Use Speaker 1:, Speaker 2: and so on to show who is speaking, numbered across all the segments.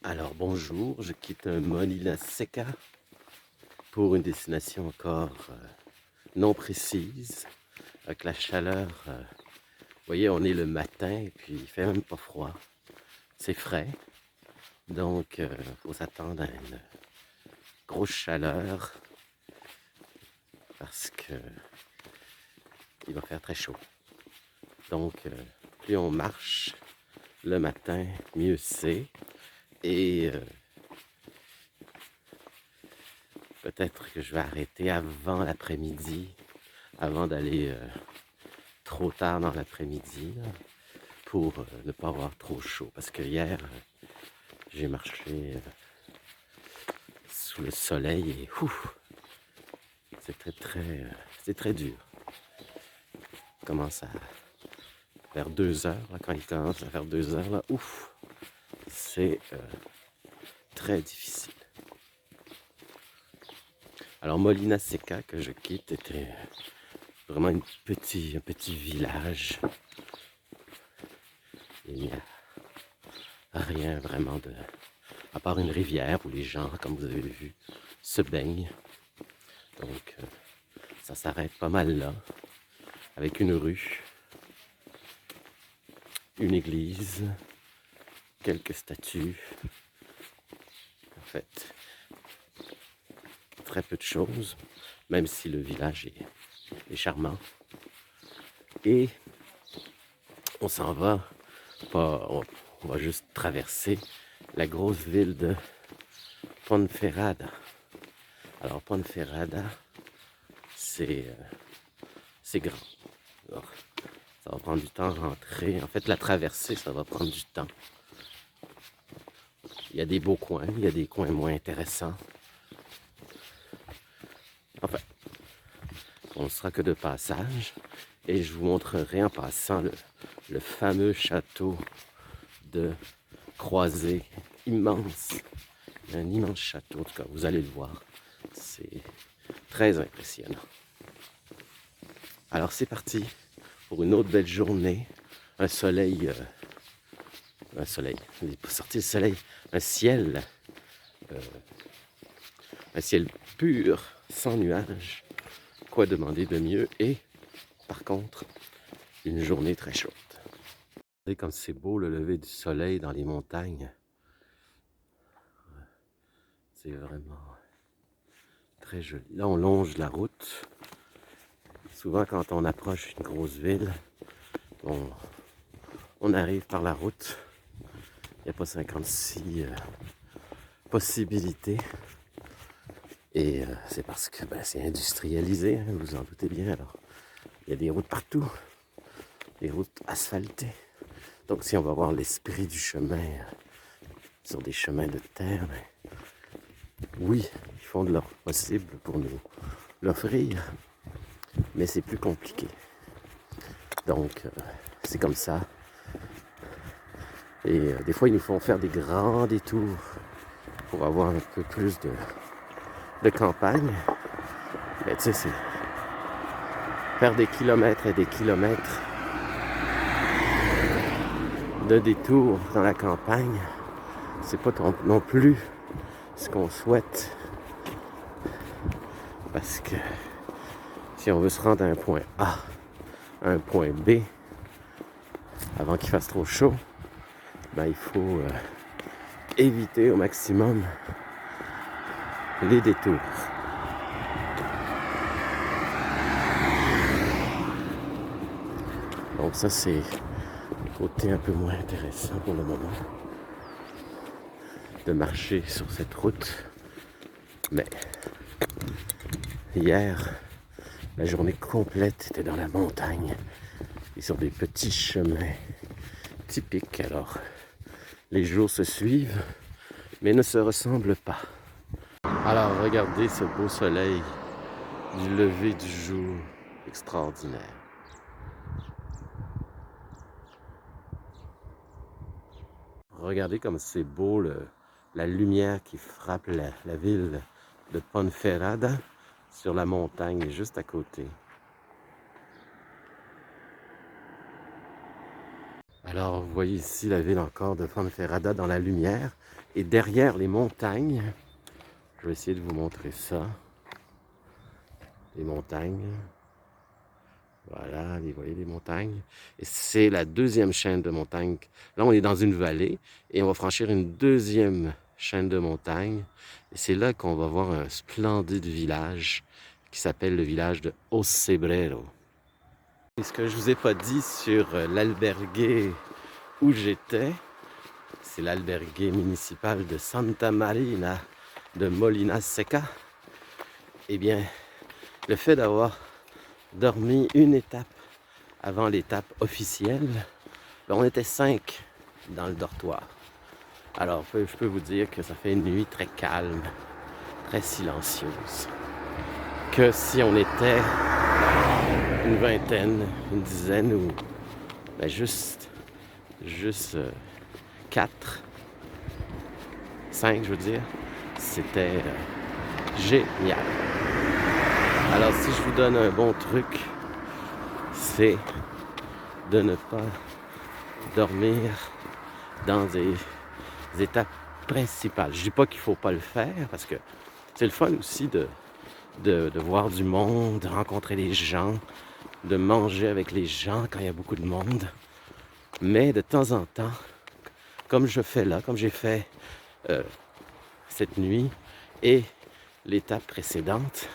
Speaker 1: Alors bonjour, je quitte Molina Seca pour une destination encore non précise, avec la chaleur. Vous voyez, on est le matin et puis il fait même pas froid, c'est frais, donc faut s'attendre à une grosse chaleur parce que il va faire très chaud. Donc plus on marche le matin, mieux c'est. Et peut-être que je vais arrêter avant l'après-midi, avant d'aller trop tard dans l'après-midi, pour ne pas avoir trop chaud. Parce que hier, j'ai marché sous le soleil et c'est très dur. Il commence à faire 2 heures, là, quand il commence à faire 2 heures, là, c'est très difficile. Alors Molina Seca que je quitte était vraiment un petit village. Il n'y a rien vraiment à part une rivière où les gens, comme vous avez vu, se baignent. Donc ça s'arrête pas mal là, avec une rue, une église, quelques statues. En fait, très peu de choses, même si le village est charmant. Et on s'en va, on va juste traverser la grosse ville de Ponferrada. Alors Ponferrada, c'est grand. Alors, ça va prendre du temps à rentrer. En fait, la traversée, ça va prendre du temps. Il y a des beaux coins, il y a des coins moins intéressants. Enfin, on ne sera que de passage. Et je vous montrerai en passant le fameux château de Croisé, immense. Un immense château, en tout cas, vous allez le voir. C'est très impressionnant. Alors c'est parti pour une autre belle journée. Un soleil, il n'est pas sorti le soleil, un ciel pur, sans nuages. Quoi demander de mieux? Et par contre, une journée très chaude. Regardez comme c'est beau le lever du soleil dans les montagnes. C'est vraiment très joli. Là, on longe la route. Souvent, quand on approche une grosse ville, on arrive par la route. Il n'y a pas 56 possibilités. Et c'est parce que c'est industrialisé, hein, vous vous en doutez bien. Alors, il y a des routes partout, des routes asphaltées. Donc, si on va voir l'esprit du chemin sur des chemins de terre, oui, ils font de leur possible pour nous l'offrir, mais c'est plus compliqué. Donc, c'est comme ça. Et des fois, ils nous font faire des grands détours pour avoir un peu plus de campagne. Mais tu sais, c'est faire des kilomètres et des kilomètres de détours dans la campagne. C'est pas non plus ce qu'on souhaite. Parce que si on veut se rendre à un point A, à un point B, avant qu'il fasse trop chaud, il faut éviter au maximum les détours. Donc ça, c'est le côté un peu moins intéressant pour le moment de marcher sur cette route. Mais hier, la journée complète était dans la montagne et sur des petits chemins typiques. Alors, les jours se suivent, mais ne se ressemblent pas. Alors, regardez ce beau soleil du lever du jour extraordinaire. Regardez comme c'est beau la lumière qui frappe la ville de Ponferrada sur la montagne juste à côté. Alors vous voyez ici la ville encore de Ponferrada dans la lumière Et derrière les montagnes, je vais essayer de vous montrer ça. Les montagnes. Voilà, vous voyez les montagnes. Et c'est la deuxième chaîne de montagnes. Là, on est dans une vallée et on va franchir une deuxième chaîne de montagnes. Et c'est là qu'on va voir un splendide village qui s'appelle le village de Ocebrero. Et ce que je vous ai pas dit sur l'albergue où j'étais, c'est l'albergue municipal de Santa Marina de Molina Seca. Eh bien, le fait d'avoir dormi une étape avant l'étape officielle, on était 5 dans le dortoir. Alors, je peux vous dire que ça fait une nuit très calme, très silencieuse. Que si on était une vingtaine, une dizaine ou ben juste 4, 5 je veux dire, c'était génial. Alors si je vous donne un bon truc, c'est de ne pas dormir dans des étapes principales. Je dis pas qu'il faut pas le faire parce que c'est le fun aussi de voir du monde, de rencontrer des gens, de manger avec les gens quand il y a beaucoup de monde. Mais de temps en temps, comme je fais là, comme j'ai fait cette nuit et l'étape précédente,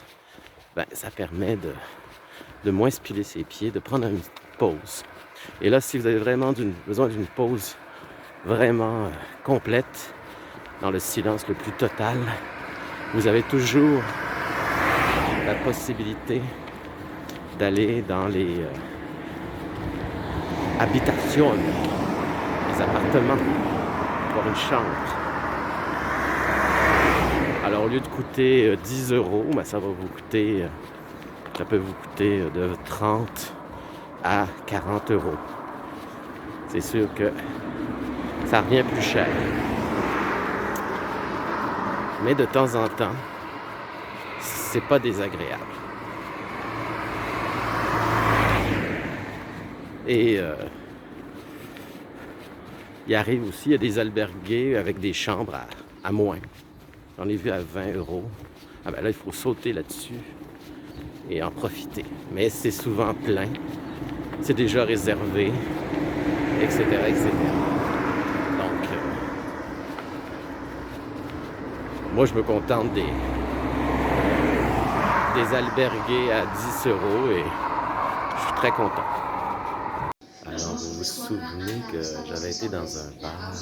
Speaker 1: ben, ça permet de moins se piler ses pieds, de prendre une pause. Et là, si vous avez vraiment besoin d'une pause vraiment complète, dans le silence le plus total, vous avez toujours la possibilité d'aller dans les habitations, les appartements, pour une chambre. Alors au lieu de coûter 10 €, ben, ça peut vous coûter de 30 à 40 €. C'est sûr que ça revient plus cher. Mais de temps en temps, c'est pas désagréable. Et il arrive aussi, il y a des albergues avec des chambres à moins. J'en ai vu à 20 €. Ah ben là, il faut sauter là-dessus et en profiter. Mais c'est souvent plein. C'est déjà réservé, etc., etc. Donc, moi, je me contente des albergues à 10 € et je suis très content. Alors, vous vous souvenez que j'avais été dans un bar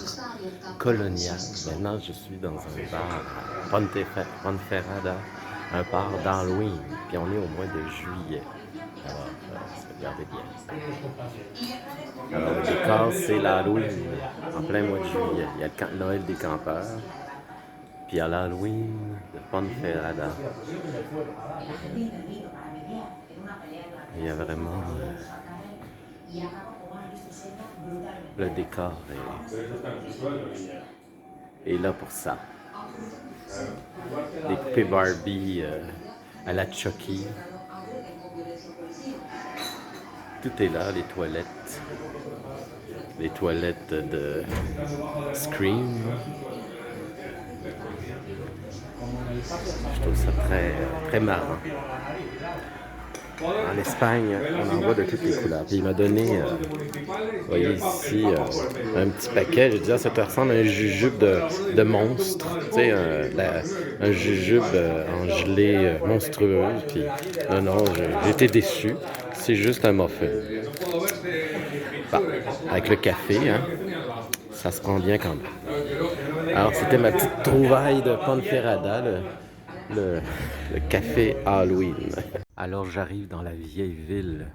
Speaker 1: colonial. Maintenant, je suis dans un bar à Ponferrada, un bar d'Halloween. Puis on est au mois de juillet. Alors, regardez bien. Alors, le décor, c'est l'Halloween, en plein mois de juillet. Il y a le Noël des campeurs. Puis il y a l'Halloween de Ponferrada. Il y a vraiment... le décor est là pour ça. Des poupées Barbie à la Chucky. Tout est là, les toilettes de Scream. Je trouve ça très, très marrant. En Espagne, on en voit de toutes les couleurs. Puis il m'a donné, vous voyez ici, un petit paquet. Je disais, ça te ressemble à un jujube de monstre. Tu sais, un jujube en gelée monstrueuse. Puis non, j'ai été déçu. C'est juste un muffin. Bon, avec le café, hein, ça se prend bien quand même. Alors, c'était ma petite trouvaille de Ponferrada, le café Halloween. Alors j'arrive dans la vieille ville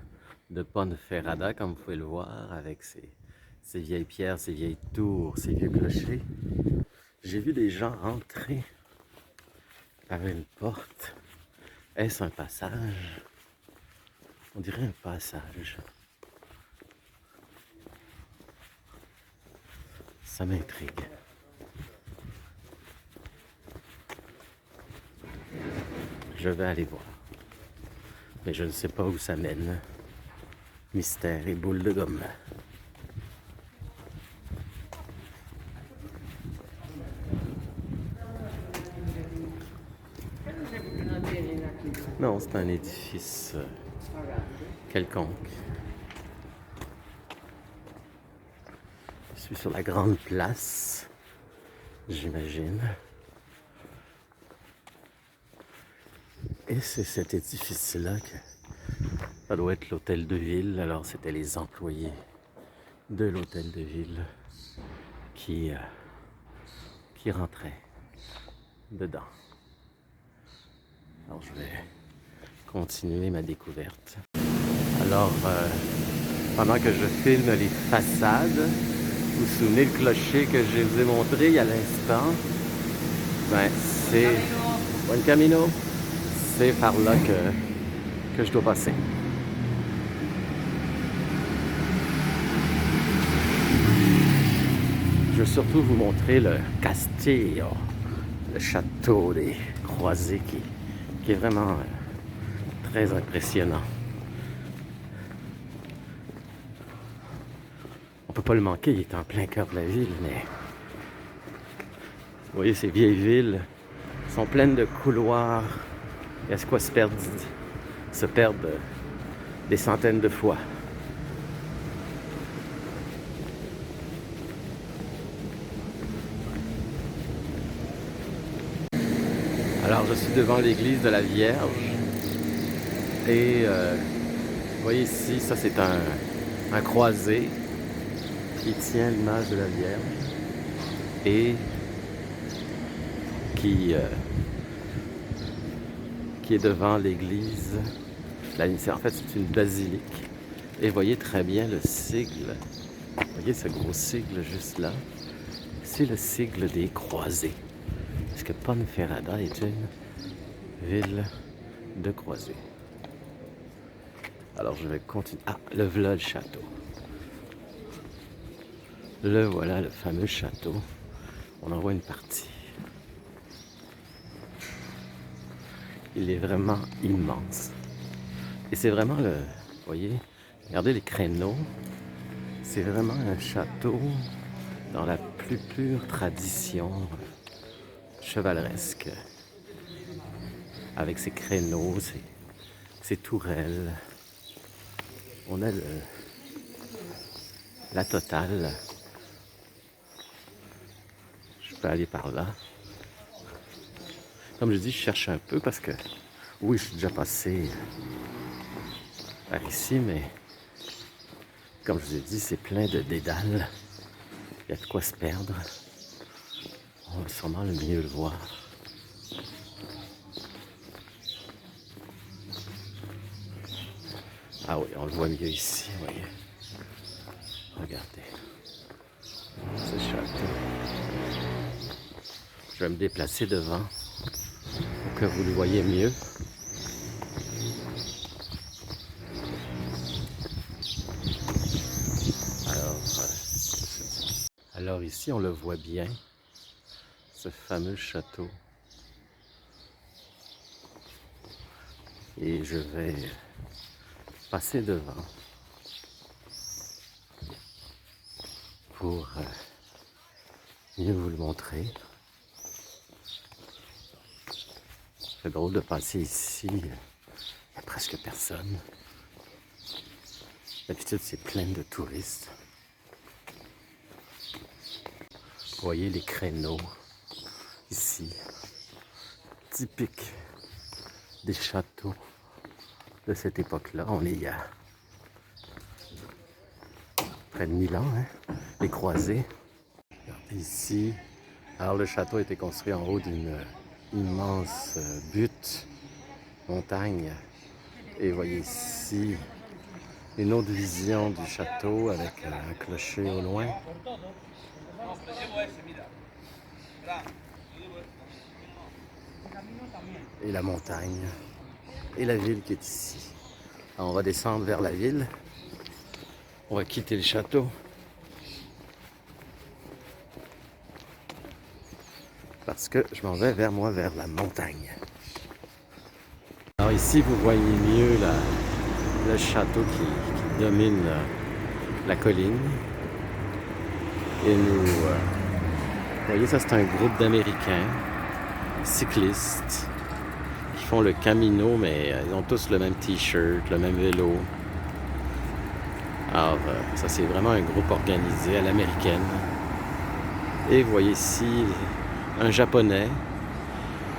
Speaker 1: de Ponferrada, comme vous pouvez le voir, avec ces vieilles pierres, ces vieilles tours, ces vieux clochers. J'ai vu des gens rentrer par une porte. Est-ce un passage? On dirait un passage. Ça m'intrigue. Je vais aller voir. Mais je ne sais pas où ça mène. Mystère et boule de gomme. Non, c'est un édifice quelconque. Je suis sur la grande place, j'imagine. Et c'est cet édifice-là que ça doit être l'hôtel de ville. Alors c'était les employés de l'hôtel de ville qui rentraient dedans. Alors je vais continuer ma découverte. Alors pendant que je filme les façades, vous vous souvenez le clocher que je vous ai montré il y a l'instant? Ben c'est Buen Camino. C'est par là que je dois passer. Je veux surtout vous montrer le Castillo, le château des Croisés qui est vraiment très impressionnant. On peut pas le manquer, il est en plein cœur de la ville, mais vous voyez, ces vieilles villes sont pleines de couloirs. Il y a ce quoi se perdre des centaines de fois. Alors, je suis devant l'église de la Vierge. Et vous voyez ici, ça c'est un croisé qui tient l'image de la Vierge et qui est devant l'église. En fait, c'est une basilique. Et vous voyez très bien le sigle. Vous voyez ce gros sigle juste là? C'est le sigle des croisés. Parce que Ponferrada est une ville de croisés. Alors je vais continuer. Ah, le voilà le château. Le voilà, le fameux château. On en voit une partie. Il est vraiment immense. Et c'est vraiment le... Vous voyez, regardez les créneaux. C'est vraiment un château dans la plus pure tradition chevaleresque. Avec ses créneaux, ses tourelles. On a la totale. Je peux aller par là. Comme je dis, je cherche un peu parce que, oui, je suis déjà passé par ici, mais comme je vous ai dit, c'est plein de dédales. Il y a de quoi se perdre. On va sûrement le mieux le voir. Ah oui, on le voit mieux ici, vous voyez. Regardez. Ce château. Je vais me déplacer devant pour que vous le voyez mieux. Alors ici, on le voit bien, ce fameux château. Et je vais passer devant pour mieux vous le montrer. C'est drôle de passer ici, il n'y a presque personne. D'habitude, c'est plein de touristes. Vous voyez les créneaux ici, typiques des châteaux de cette époque-là. On est il y a près de 1000 ans, hein? Les croisés. Regardez ici. Alors le château a été construit en haut d'une immense butte, montagne. Et vous voyez ici une autre vision du château avec un clocher au loin. Et la montagne. Et la ville qui est ici. Alors on va descendre vers la ville. On va quitter le château. Parce que je m'en vais vers la montagne. Alors ici, vous voyez mieux le château qui domine la colline. Et nous... vous voyez, ça c'est un groupe d'Américains cyclistes qui font le Camino, mais ils ont tous le même t-shirt, le même vélo. Alors, ça c'est vraiment un groupe organisé à l'américaine. Et vous voyez ici un Japonais.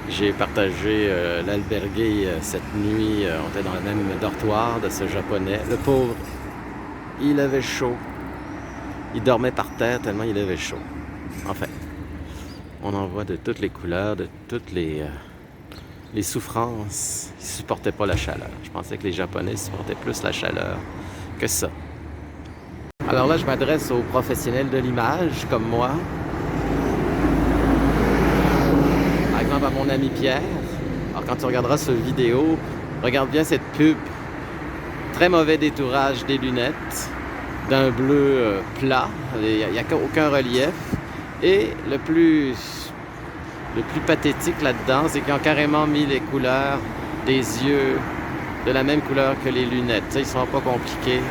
Speaker 1: J'ai partagé l'albergue cette nuit. On était dans le même dortoir de ce Japonais. Le pauvre, il avait chaud. Il dormait par terre tellement il avait chaud. Enfin, on en voit de toutes les couleurs, de toutes les souffrances. Ils ne supportaient pas la chaleur. Je pensais que les Japonais supportaient plus la chaleur que ça. Alors là, je m'adresse aux professionnels de l'image, comme moi. Par exemple, à mon ami Pierre. Alors, quand tu regarderas cette vidéo, regarde bien cette pub. Très mauvais détourage des lunettes, d'un bleu plat. Il n'y a aucun relief. Et le plus pathétique là-dedans, c'est qu'ils ont carrément mis les couleurs des yeux de la même couleur que les lunettes. Ça, ils ne sont pas compliqués.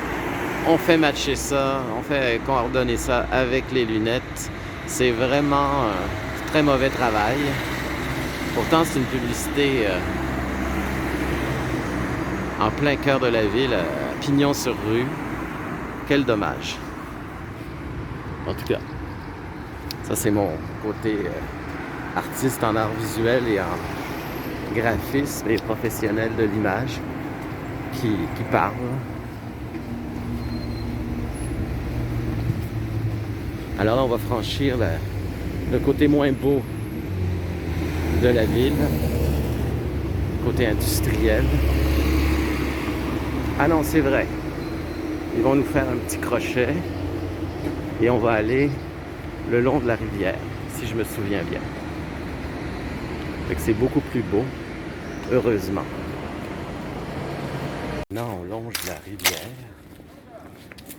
Speaker 1: On fait matcher ça, on fait coordonner ça avec les lunettes. C'est vraiment un très mauvais travail. Pourtant, c'est une publicité en plein cœur de la ville, à pignon sur rue. Quel dommage. En tout cas, ça c'est mon côté artiste en art visuel et en graphisme et professionnel de l'image qui parle. Alors là, on va franchir le côté moins beau de la ville, côté industriel. Ah non, c'est vrai. Ils vont nous faire un petit crochet et on va aller le long de la rivière, si je me souviens bien. Fait que c'est beaucoup plus beau, heureusement. Maintenant, on longe la rivière.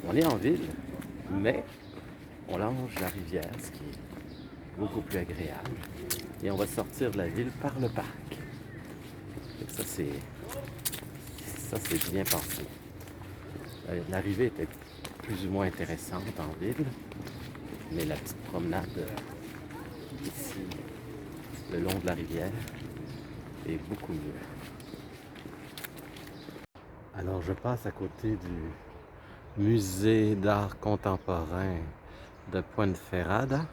Speaker 1: On est en ville, mais on longe la rivière, ce qui est beaucoup plus agréable. Et on va sortir de la ville par le parc. Et ça, c'est bien pensé. L'arrivée était plus ou moins intéressante en ville, mais la petite promenade ici, le long de la rivière, est beaucoup mieux. Alors, je passe à côté du musée d'art contemporain de Ponferrada,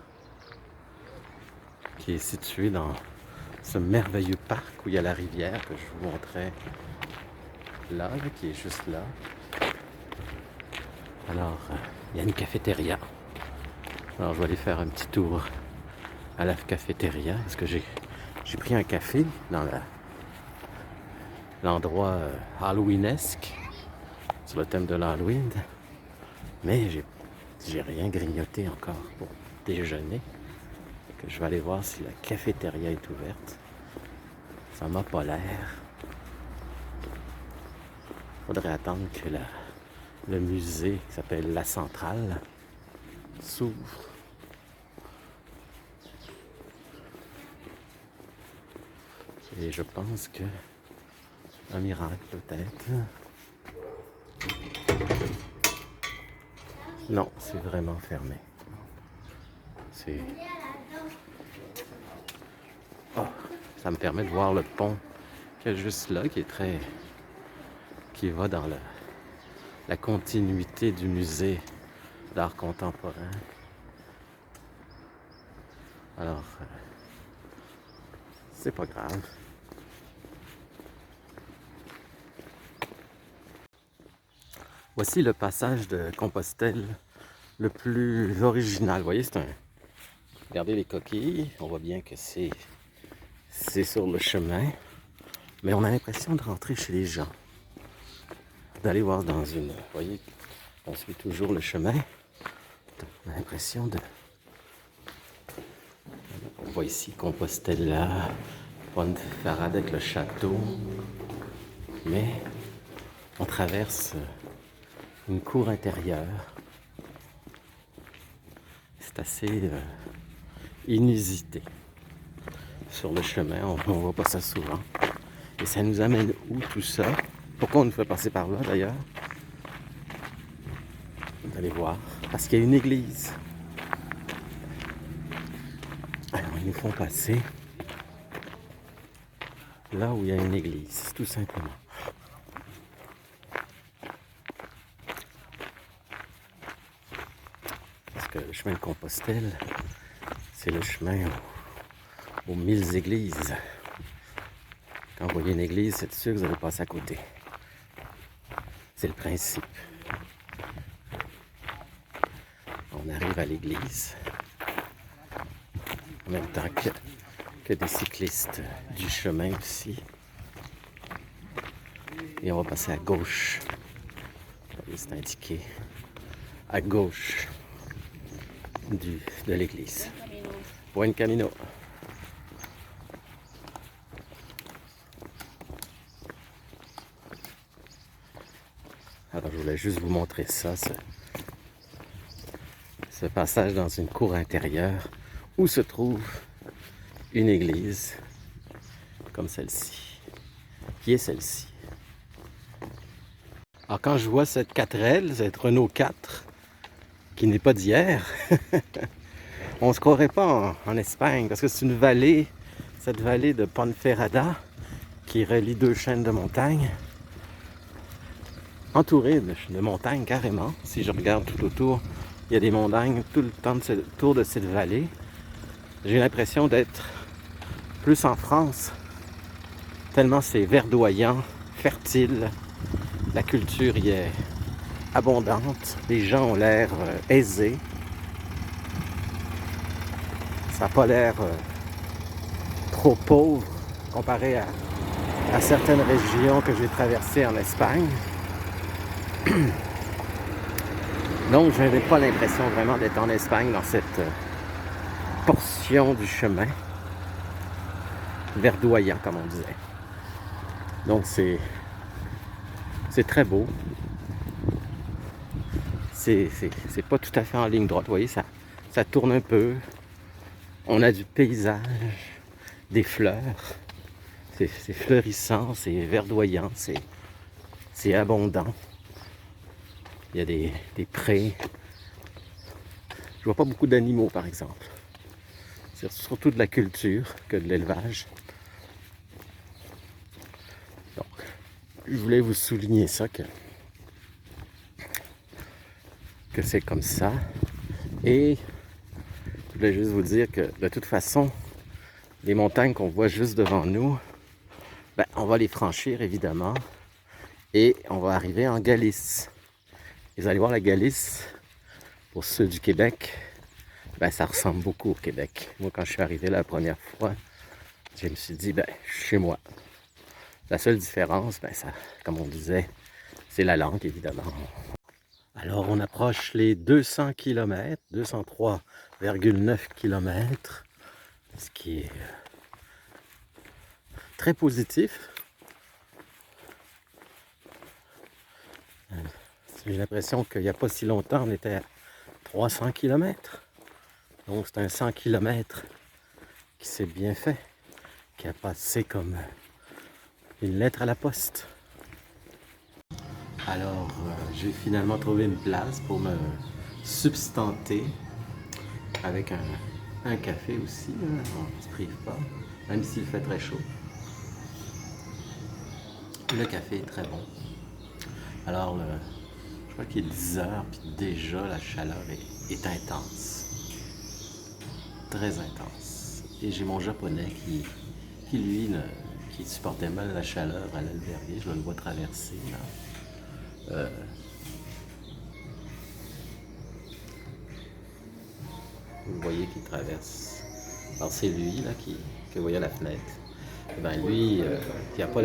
Speaker 1: qui est situé dans ce merveilleux parc où il y a la rivière que je vous montrais là, qui est juste là. Alors, il y a une cafétéria. Alors, je vais aller faire un petit tour à la cafétéria parce que j'ai pris un café dans l'endroit halloweenesque sur le thème de l'Halloween, mais j'ai rien grignoté encore pour déjeuner. Que je vais aller voir si la cafétéria est ouverte. Ça m'a pas l'air. Faudrait attendre que le musée qui s'appelle La Centrale s'ouvre. Et je pense que un miracle peut-être. Non, c'est vraiment fermé. Oh, ça me permet de voir le pont qui est juste là, qui va dans la continuité du musée d'art contemporain. Alors, c'est pas grave. Voici le passage de Compostelle le plus original. Vous voyez, regardez les coquilles. On voit bien que c'est sur le chemin. Mais on a l'impression de rentrer chez les gens. D'aller voir dans une... Vous voyez, on suit toujours le chemin. On a l'impression de... On voit ici Compostela, Ponferrada avec le château. Mais on traverse une cour intérieure. C'est assez inusité. Sur le chemin, on ne voit pas ça souvent. Et ça nous amène où tout ça? Pourquoi on nous fait passer par là d'ailleurs? Vous allez voir. Parce qu'il y a une église. Alors ils nous font passer. là où il y a une église, tout simplement. Parce que le chemin de Compostelle, c'est le chemin aux 1000 églises. Quand vous voyez une église, c'est sûr que vous allez passer à côté. C'est le principe. On arrive à l'église en même temps que des cyclistes du chemin aussi. Et on va passer à gauche. C'est indiqué à gauche de l'église. Buen camino. Alors je voulais juste vous montrer ça, ce passage dans une cour intérieure où se trouve une église comme celle-ci, qui est celle-ci. Alors quand je vois cette 4L, cette Renault 4, qui n'est pas d'hier, on ne se croirait pas en Espagne, parce que c'est une vallée, cette vallée de Ponferrada, qui relie deux chaînes de montagnes, entourée de montagnes carrément. Si je regarde tout autour, il y a des montagnes tout le temps autour de cette vallée. J'ai l'impression d'être plus en France, tellement c'est verdoyant, fertile, la culture y est abondante, les gens ont l'air aisés, ça n'a pas l'air trop pauvre comparé à certaines régions que j'ai traversées en Espagne. Donc je n'avais pas l'impression vraiment d'être en Espagne dans cette portion du chemin verdoyant, comme on disait. Donc c'est très beau. C'est pas tout à fait en ligne droite, vous voyez, ça tourne un peu. On a du paysage, des fleurs. C'est fleurissant, c'est verdoyant, c'est abondant. Il y a des prés. Je vois pas beaucoup d'animaux, par exemple. C'est surtout de la culture que de l'élevage. Donc, je voulais vous souligner ça, que c'est comme ça. Et je voulais juste vous dire que, de toute façon, les montagnes qu'on voit juste devant nous, ben, on va les franchir, évidemment. Et on va arriver en Galice. Vous allez voir la Galice, pour ceux du Québec, ben, ça ressemble beaucoup au Québec. Moi, quand je suis arrivé la première fois, je me suis dit, ben, je suis chez moi. La seule différence, ben, ça, comme on disait, c'est la langue, évidemment. Alors, on approche les 200 km, 203,9 km, ce qui est très positif. J'ai l'impression qu'il n'y a pas si longtemps, on était à 300 km. Donc c'est un 100 km qui s'est bien fait, qui a passé comme une lettre à la poste. Alors j'ai finalement trouvé une place pour me substanter avec un café aussi. Hein. On ne se prive pas, même s'il fait très chaud. Le café est très bon. Alors je crois qu'il est 10 heures, puis déjà la chaleur est intense. Très intense. Et j'ai mon japonais qui lui, qui supportait mal la chaleur à l'albergue. Je le vois traverser là. Vous voyez qu'il traverse. Alors c'est lui là que vous voyez à la fenêtre. Et ben lui, il n'a pas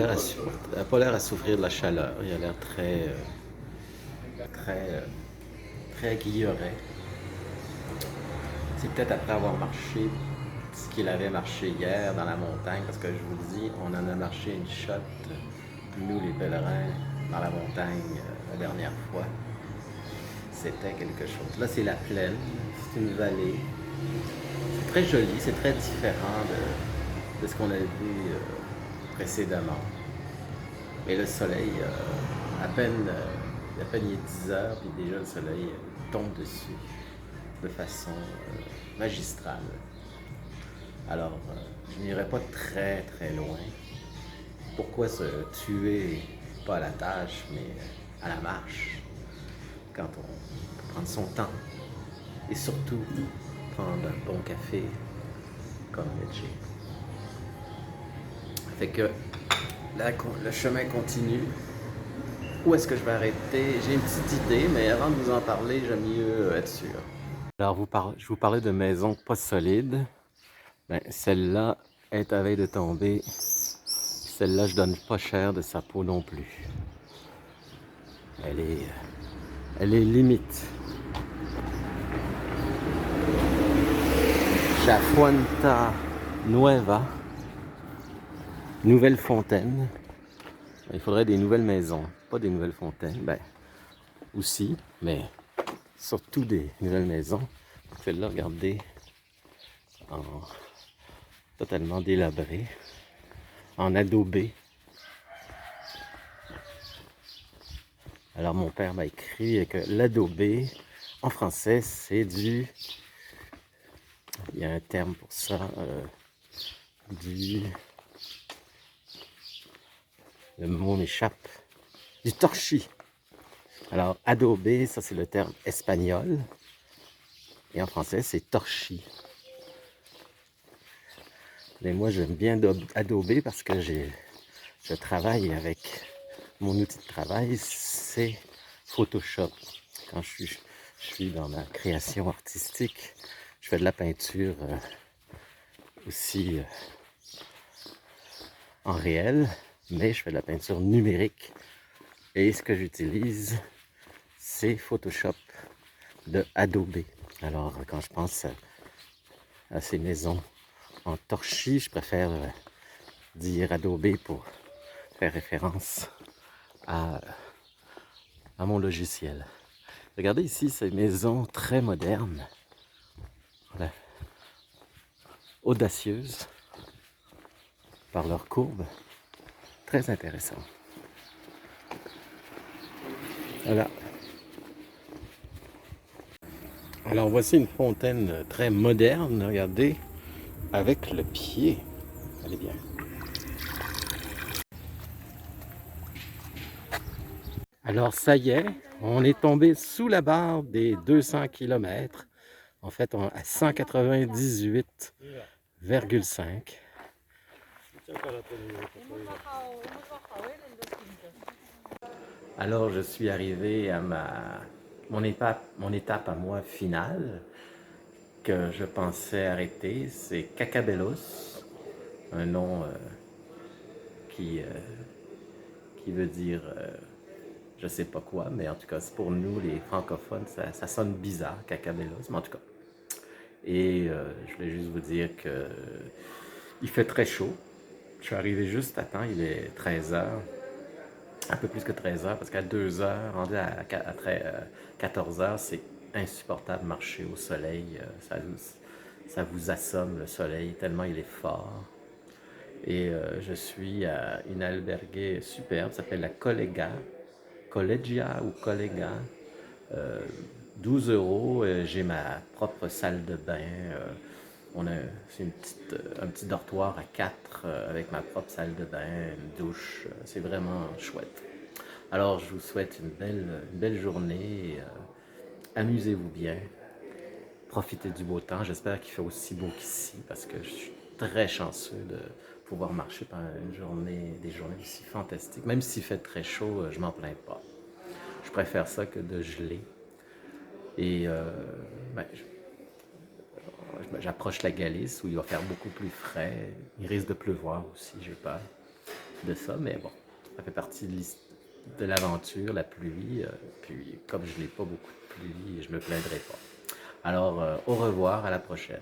Speaker 1: l'air à souffrir de la chaleur. Il a l'air très guilleret. C'est peut-être après avoir marché ce qu'il avait marché hier dans la montagne, parce que je vous le dis, on en a marché une shot, nous les pèlerins, dans la montagne la dernière fois. C'était quelque chose. Là, c'est la plaine, c'est une vallée. C'est très joli, c'est très différent de ce qu'on a vu précédemment. Mais le soleil, à peine il est 10 heures, puis déjà le soleil tombe dessus de façon magistrale. Alors, je n'irai pas très très loin. pourquoi se tuer, pas à la tâche, mais à la marche, quand on peut prendre son temps, et surtout prendre un bon café comme Veggie. Fait que le chemin continue. Où est-ce que je vais arrêter? J'ai une petite idée, mais avant de vous en parler, j'aime mieux être sûr. Alors, je vous parlais de maisons pas solides. Ben, celle-là est à veille de tomber. Celle-là, je donne pas cher de sa peau non plus. Elle est limite. Chafuanta Nueva, Nouvelle Fontaine. Il faudrait des nouvelles maisons, pas des nouvelles fontaines. Ben, aussi, mais surtout des nouvelles maisons. Celle-là, regardez, en totalement délabrée, en adobé. Alors mon père m'a écrit que l'adobé, en français, c'est du... Il y a un terme pour ça, le mot m'échappe, du torchis. Alors adobé, ça c'est le terme espagnol, et en français c'est torchis. Mais moi j'aime bien adobé parce que je travaille avec... Mon outil de travail, c'est Photoshop. Quand je suis dans ma création artistique, je fais de la peinture aussi en réel, mais je fais de la peinture numérique. Et ce que j'utilise, c'est Photoshop de Adobe. Alors, quand je pense à ces maisons en torchis, je préfère dire Adobe pour faire référence à mon logiciel. Regardez ici ces maisons très modernes, voilà, audacieuses par leur courbe, très intéressant. Voilà. Alors voici une fontaine très moderne, regardez, avec le pied. Allez bien. Alors ça y est, on est tombé sous la barre des 200 km. En fait, on est à 198,5. Alors je suis arrivé à mon étape à moi finale, que je pensais arrêter. C'est Cacabelos, un nom qui veut dire je sais pas quoi, mais en tout cas, c'est pour nous, les francophones, ça sonne bizarre, Cacabelos, mais en tout cas. Et je voulais juste vous dire que il fait très chaud. Je suis arrivé juste à temps, il est 13 heures, un peu plus que 13 heures, parce qu'à 2 heures, rendu à 14 heures, c'est insupportable marcher au soleil. Ça vous assomme le soleil tellement il est fort. Et je suis à une albergue superbe, ça s'appelle la Collegia ou Collega. 12 euros, j'ai ma propre salle de bain. C'est un petit dortoir à 4 avec ma propre salle de bain, une douche. C'est vraiment chouette. Alors, je vous souhaite une belle journée. Amusez-vous bien. Profitez du beau temps. J'espère qu'il fait aussi beau qu'ici parce que je suis très chanceux de pouvoir marcher pendant des journées aussi fantastiques. Même s'il fait très chaud, je m'en plains pas. Je préfère ça que de geler. Et ben, j'approche la Galice où il va faire beaucoup plus frais. Il risque de pleuvoir aussi, j'ai peur de ça. Mais bon, ça fait partie de l'aventure, la pluie. Puis comme je n'ai pas beaucoup de pluie, je ne me plaindrai pas. Alors, au revoir, à la prochaine.